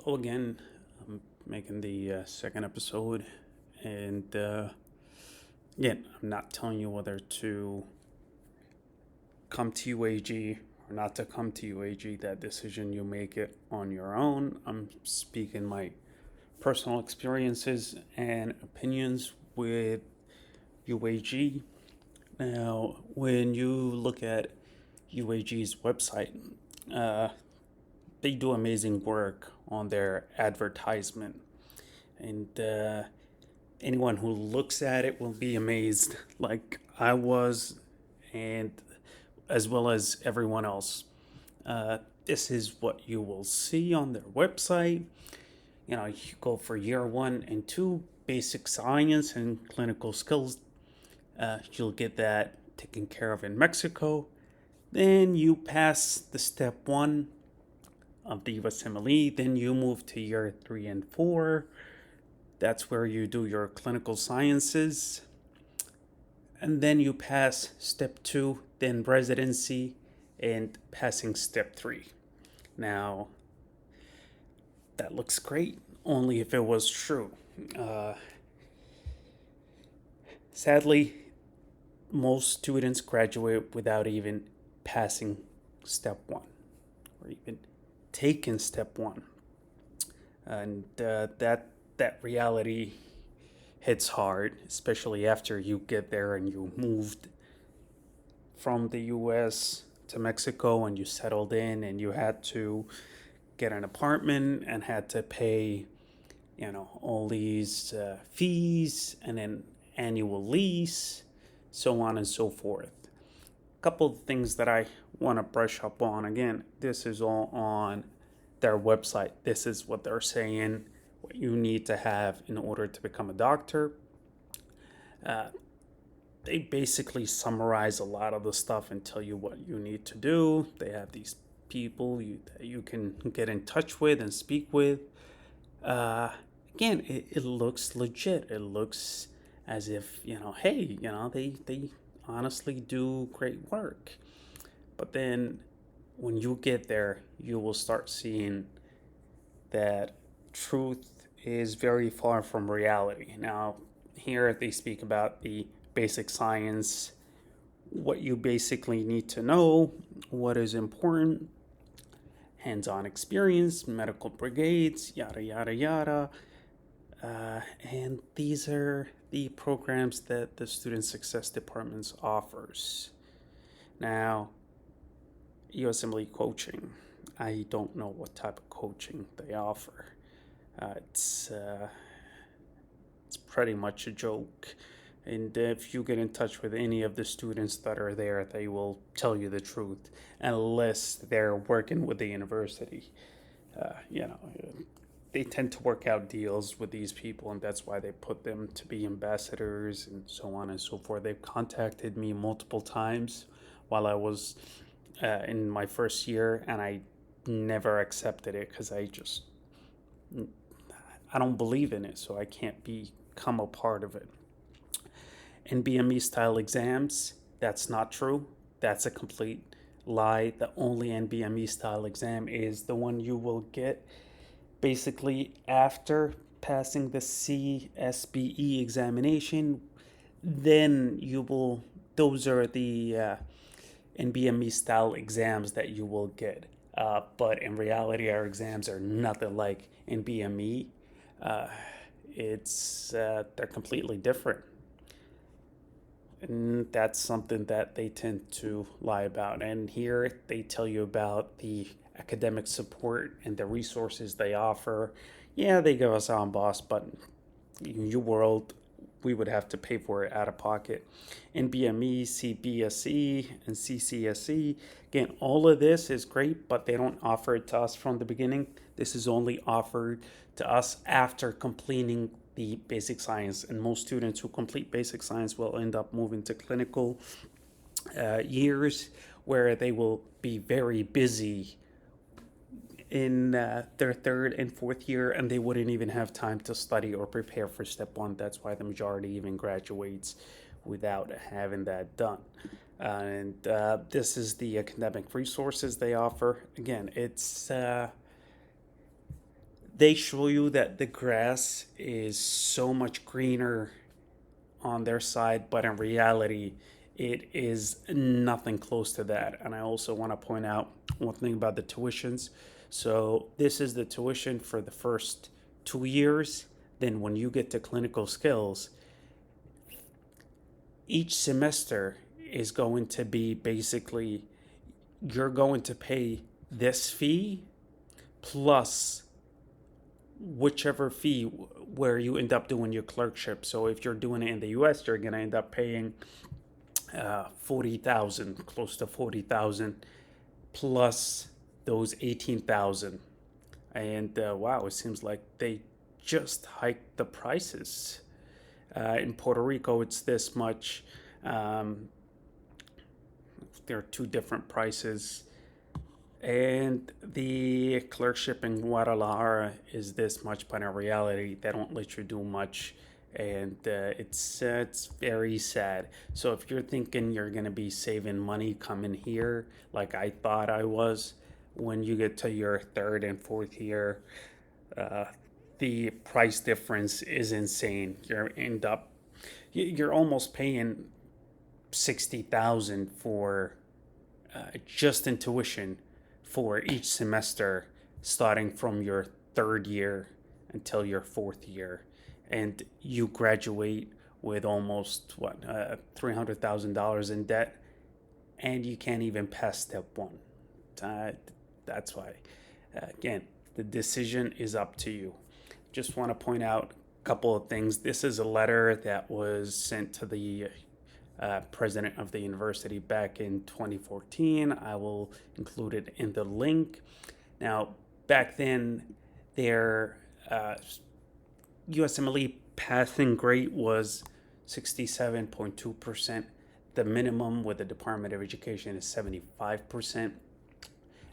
So again, I'm making the second episode, and again, I'm not telling you whether to come to UAG or not to come to UAG. That decision you make it on your own. I'm speaking my personal experiences and opinions with UAG. Now, when you look at UAG's website, uh, they do amazing work on their advertisement, and anyone who looks at it will be amazed, like I was, and as well as everyone else. This is what you will see on their website. You go for year 1 and 2, basic science and clinical skills. You'll get that taken care of in Mexico. Then you pass the step 1 of the USMLE. Then you move to year 3 and 4. That's where you do your clinical sciences. And then you pass step 2, then residency, and passing step 3. Now, that looks great, only if it was true. Uh, Sadly, most students graduate without even passing step 1 or even taking step 1. And that reality hits hard, especially after you get there and you moved from the US to Mexico and you settled in and you had to get an apartment and had to pay, all these fees and an annual lease, so on and so forth. A couple of things that I want to brush up on. Again, this is all on their website. This is what they're saying, what you need to have in order to become a doctor. Uh, they basically summarize a lot of the stuff and tell you what you need to do. They have these people that you can get in touch with and speak with. Uh, Again, it looks legit. It looks as if, hey, they honestly do great work. But then when you get there, you will start seeing that truth is very far from reality. Now, here they speak about the basic science, what you basically need to know, what is important, hands on experience, medical brigades, yada, yada, yada. And these are the programs that the Student Success Departments offers. Now, USMLE coaching. I don't know what type of coaching they offer. It's pretty much a joke. And if you get in touch with any of the students that are there, they will tell you the truth, unless they're working with the university. Uh, you know, they tend to work out deals with these people, and that's why they put them to be ambassadors and so on and so forth. They've contacted me multiple times while I was in my first year, and I never accepted it because I don't believe in it, so I can't become a part of it. NBME style exams, that's not true. That's a complete lie. The only NBME style exam is the one you will get basically after passing the CSBE examination. Then those are the NBME style exams that you will get. But in reality, our exams are nothing like NBME. Uh, they're completely different. And that's something that they tend to lie about. And here they tell you about the academic support and the resources they offer. Yeah, they give us on boss, but in your world, we would have to pay for it out of pocket. NBME, CBSE, and CCSE. Again, all of this is great, but they don't offer it to us from the beginning. This is only offered to us after completing the basic science, and most students who complete basic science will end up moving to clinical years where they will be very busy in their 3rd and 4th year, and they wouldn't even have time to study or prepare for step 1. That's why the majority even graduates without having that done. And this is the academic resources they offer. Again, they show you that the grass is so much greener on their side, but in reality, it is nothing close to that. And I also want to point out one thing about the tuitions. So, this is the tuition for the first 2 years. Then, when you get to clinical skills, each semester is going to be basically you're going to pay this fee plus whichever fee where you end up doing your clerkship. So if you're doing it in the U.S., you're gonna end up paying 40,000, close to 40,000, plus those 18,000. And wow, it seems like they just hiked the prices. In Puerto Rico, it's this much. Um, there are two different prices. And the clerkship in Guadalajara is this much, but in reality, they don't let you do much, and it's very sad. So if you're thinking you're gonna be saving money coming here, like I thought I was, when you get to your third and fourth year, uh, the price difference is insane. You're almost paying 60,000 for just in tuition for each semester, starting from your third year until your fourth year, and you graduate with almost what $300,000 in debt, and you can't even pass step one. Uh, that's why, again, the decision is up to you. Just want to point out a couple of things. This is a letter that was sent to the president of the university back in 2014. I will include it in the link. Now, back then, their USMLE passing grade was 67.2%. The minimum with the Department of Education is 75%.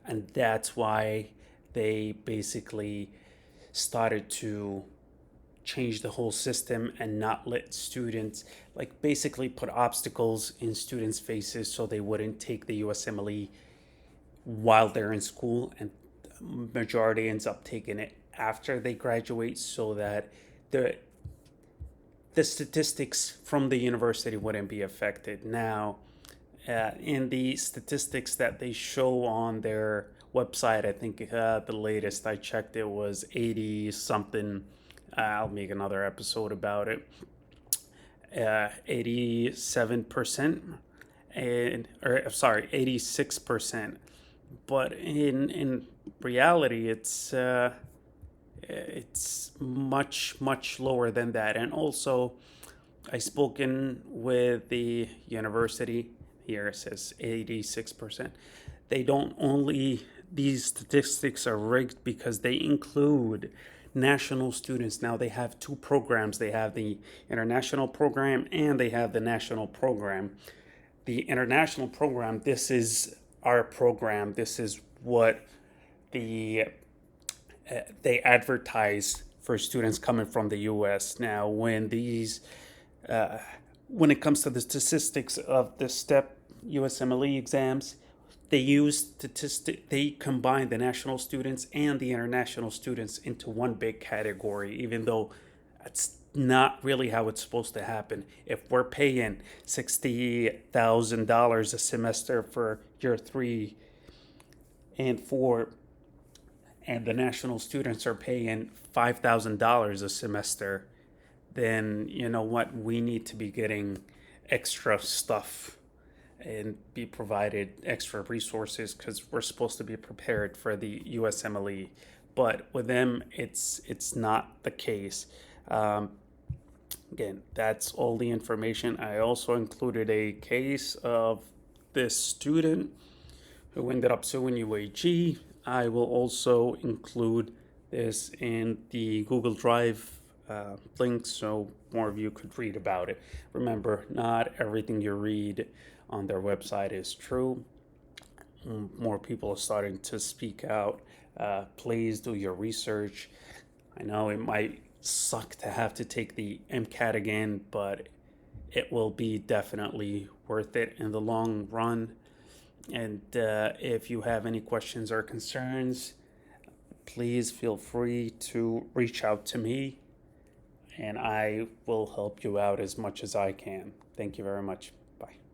And that's why they basically started to change the whole system and not let students, like, basically put obstacles in students' faces so they wouldn't take the USMLE while they're in school, and majority ends up taking it after they graduate, so that the the statistics from the university wouldn't be affected. Now, in the statistics that they show on their website, I think the latest I checked it was 80 something. I'll make another episode about it. 87%, and or sorry, 86%. But in reality, it's much lower than that. And also, I spoken with the university. Here it says 86%. They don't only, these statistics are rigged because they include national students. Now they have two programs. They have the international program and they have the national program. The international program, this is our program. This is what the they advertise for students coming from the U.S. Now, uh, when it comes to the statistics of the STEP USMLE exams, they combine the national students and the international students into one big category, even though that's not really how it's supposed to happen. If we're paying $60,000 a semester for year 3 and 4, and the national students are paying $5,000 a semester, then you know what? We need to be getting extra stuff and be provided extra resources because we're supposed to be prepared for the USMLE. But with them, it's not the case. Um, Again, that's all the information. I also included a case of this student who ended up suing UAG. I will also include this in the Google Drive link so more of you could read about it. Remember, not everything you read on their website is true. More people are starting to speak out. Please do your research. I know it might suck to have to take the MCAT again, but it will be definitely worth it in the long run. And if you have any questions or concerns, please feel free to reach out to me and I will help you out as much as I can. Thank you very much. Bye.